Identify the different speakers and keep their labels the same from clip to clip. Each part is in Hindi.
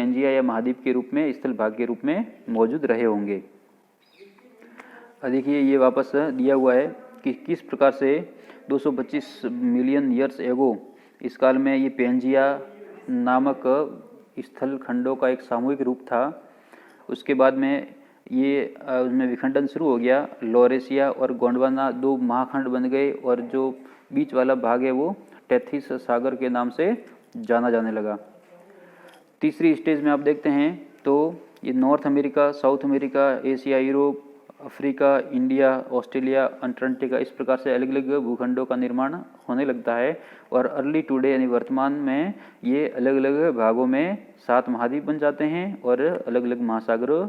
Speaker 1: पेंजिया या महाद्वीप के रूप में, स्थल भाग के रूप में मौजूद रहे होंगे। देखिए ये वापस दिया हुआ है कि किस प्रकार से 225 मिलियन ईयर्स एगो इस काल में ये पेंजिया नामक स्थल खंडों का एक सामूहिक रूप था। उसके बाद में ये उसमें विखंडन शुरू हो गया, लॉरेशिया और गोंडवाना दो महाखंड बन गए और जो बीच वाला भाग है वो टेथिस सागर के नाम से जाना जाने लगा। तीसरी स्टेज में आप देखते हैं तो ये north America, south America, Asia, Europe, Africa, India, Australia, Antarctica, इस प्रकार से अलग अलग भूखंडों का निर्माण होने लगता है। और अर्ली टुडे यानी वर्तमान में ये अलग अलग भागों में 7 महाद्वीप बन जाते हैं और अलग अलग महासागरों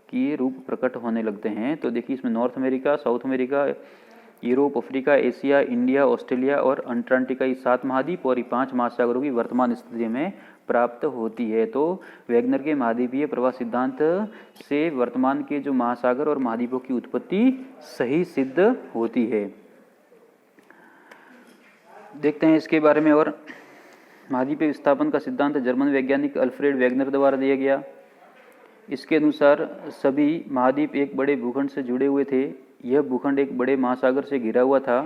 Speaker 1: की रूप प्रकट होने लगते हैं। तो देखिए इसमें north America, south America, Europe, Africa, Asia, India, Australia और अंटार्कटिका, ये 7 महाद्वीप और ये 5 महासागरों की वर्तमान स्थिति में प्राप्त होती है। तो वैगनर के महाद्वीपीय प्रवाह सिद्धांत से वर्तमान के जो महासागर और महाद्वीपों की उत्पत्ति सही सिद्ध होती है। देखते हैं इसके बारे में और। महाद्वीपीय विस्थापन का सिद्धांत जर्मन वैज्ञानिक अल्फ्रेड वैगनर द्वारा दिया गया। इसके अनुसार सभी महाद्वीप एक बड़े भूखंड से जुड़े हुए थे। यह भूखंड एक बड़े महासागर से घिरा हुआ था।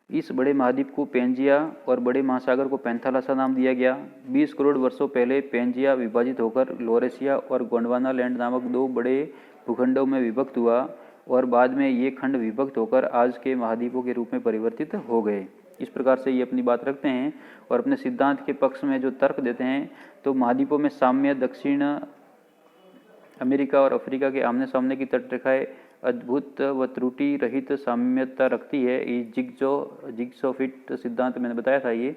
Speaker 1: इस बड़े महाद्वीप को पेंजिया और बड़े महासागर को पैंथालासा नाम दिया गया। 20 करोड़ वर्षों पहले पेंजिया विभाजित होकर लॉरेशिया और गोंडवाना लैंड नामक 2 बड़े भूखंडों में विभक्त हुआ और बाद में ये खंड विभक्त होकर आज के महाद्वीपों के रूप में परिवर्तित हो गए। इस प्रकार से ये अपनी बात रखते हैं और अपने सिद्धांत के पक्ष में जो तर्क देते हैं तो महाद्वीपों में साम्य दक्षिण अमेरिका और अफ्रीका के आमने सामने की तटरेखाएं अद्भुत व त्रुटि रहित साम्यता रखती है। ये जिग्सोफिट सिद्धांत मैंने बताया था। ये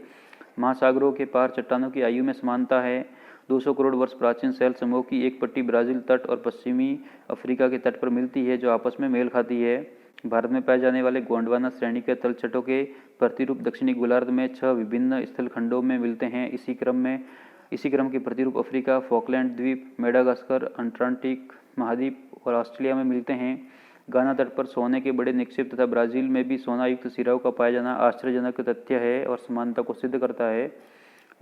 Speaker 1: महासागरों के पार चट्टानों की आयु में समानता है। 200 करोड़ वर्ष प्राचीन शैल समूह की एक पट्टी ब्राजील तट और पश्चिमी अफ्रीका के तट पर मिलती है जो आपस में मेल खाती है। भारत में पाए जाने वाले गोंडवाना श्रेणी के तलछटों के प्रतिरूप दक्षिणी गोलार्ध में 6 विभिन्न स्थल खंडों में मिलते हैं। इसी क्रम के प्रतिरूप अफ्रीका, फॉकलैंड द्वीप, मेडागास्कर, अंटार्कटिक महाद्वीप और ऑस्ट्रेलिया में मिलते हैं। गाना तट पर सोने के बड़े निक्षेप तथा ब्राजील में भी सोना युक्त सिराओं का पाया जाना आश्चर्यजनक तथ्य है और समानता को सिद्ध करता है।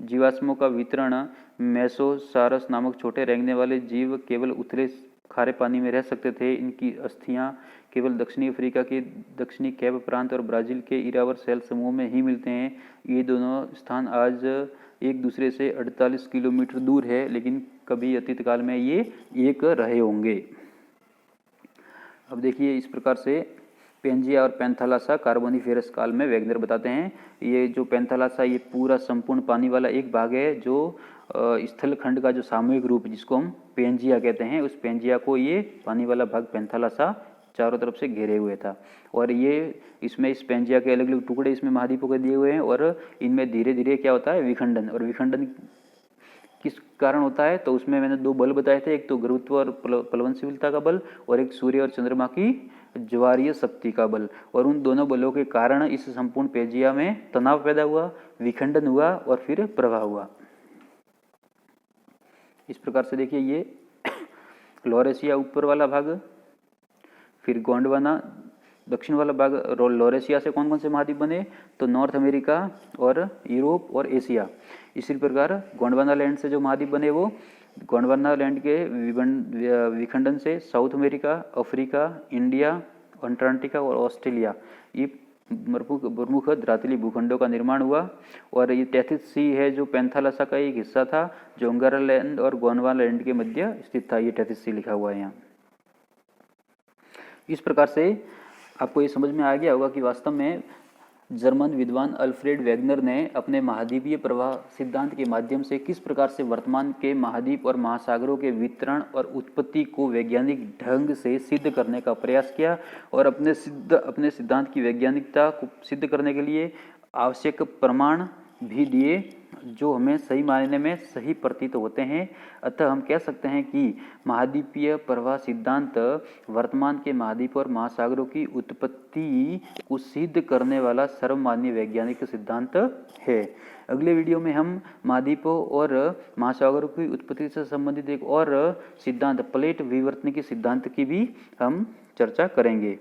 Speaker 1: जीवाश्मों का वितरण मेसोसारस नामक छोटे रेंगने वाले जीव केवल उथले खारे पानी में रह सकते थे। इनकी अस्थियां केवल दक्षिणी अफ्रीका के दक्षिणी कैप प्रांत और ब्राजील के इरावर शैल समूह में ही मिलते हैं। ये दोनों स्थान आज एक दूसरे से 48 किलोमीटर दूर है, लेकिन कभी अतीत काल में ये एक रहे होंगे। अब देखिए इस प्रकार से पेंजिया और पैंथालासा कार्बोनिफेरस काल में वैगनर बताते हैं। ये जो पैंथालासा ये पूरा संपूर्ण पानी वाला एक भाग है जो स्थल खंड का जो सामूहिक रूप जिसको हम पेंजिया कहते हैं, उस पेंजिया को ये पानी वाला भाग पैंथालासा चारों तरफ से घेरे हुए था। और ये इसमें इस पेंजिया के अलग अलग टुकड़े इसमें महाद्वीपों के दिए हुए हैं और इनमें धीरे धीरे क्या होता है विखंडन। और विखंडन किस कारण होता है तो उसमें मैंने 2 बल बताए थे, एक तो गुरुत्व और प्लवनशीलता का बल और एक सूर्य और चंद्रमा की ज्वारीय शक्ति का बल। और उन दोनों बलों के कारण इस संपूर्ण पेंजिया में तनाव पैदा हुआ, विखंडन हुआ और फिर प्रवाह हुआ। इस प्रकार से देखिए ये लॉरेशिया ऊपर वाला भाग, फिर गोंडवाना दक्षिण वाला भाग। लॉरेशिया से कौन कौन से महाद्वीप बने तो नॉर्थ अमेरिका और यूरोप और एशिया। इसी प्रकार गोंडवाना लैंड से जो महाद्वीप बने वो गोंडवाना लैंड के विखंडन से south America, Africa, India, Antarctica और ऑस्ट्रेलिया ये प्रमुख धरातली भूखंडों का निर्माण हुआ। और ये टेथिस सी है जो पैंथालासा का एक हिस्सा था जो अंगारा लैंड और गोंडवाना लैंड के मध्य स्थित था। ये टेथिस सी लिखा हुआ है यहाँ। इस प्रकार से आपको ये समझ में आ गया होगा कि वास्तव में जर्मन विद्वान अल्फ्रेड वैगनर ने अपने महाद्वीपीय प्रवाह सिद्धांत के माध्यम से किस प्रकार से वर्तमान के महाद्वीप और महासागरों के वितरण और उत्पत्ति को वैज्ञानिक ढंग से सिद्ध करने का प्रयास किया और अपने सिद्धांत की वैज्ञानिकता को सिद्ध करने के लिए आवश्यक प्रमाण भी दिए जो हमें सही मायने में सही प्रतीत होते हैं। अतः हम कह सकते हैं कि महाद्वीपीय प्रवाह सिद्धांत वर्तमान के महाद्वीप और महासागरों की उत्पत्ति को सिद्ध करने वाला सर्वमान्य वैज्ञानिक सिद्धांत है। अगले वीडियो में हम महाद्वीपों और महासागरों की उत्पत्ति से संबंधित एक और सिद्धांत प्लेट विवर्तन के सिद्धांत की भी हम चर्चा करेंगे।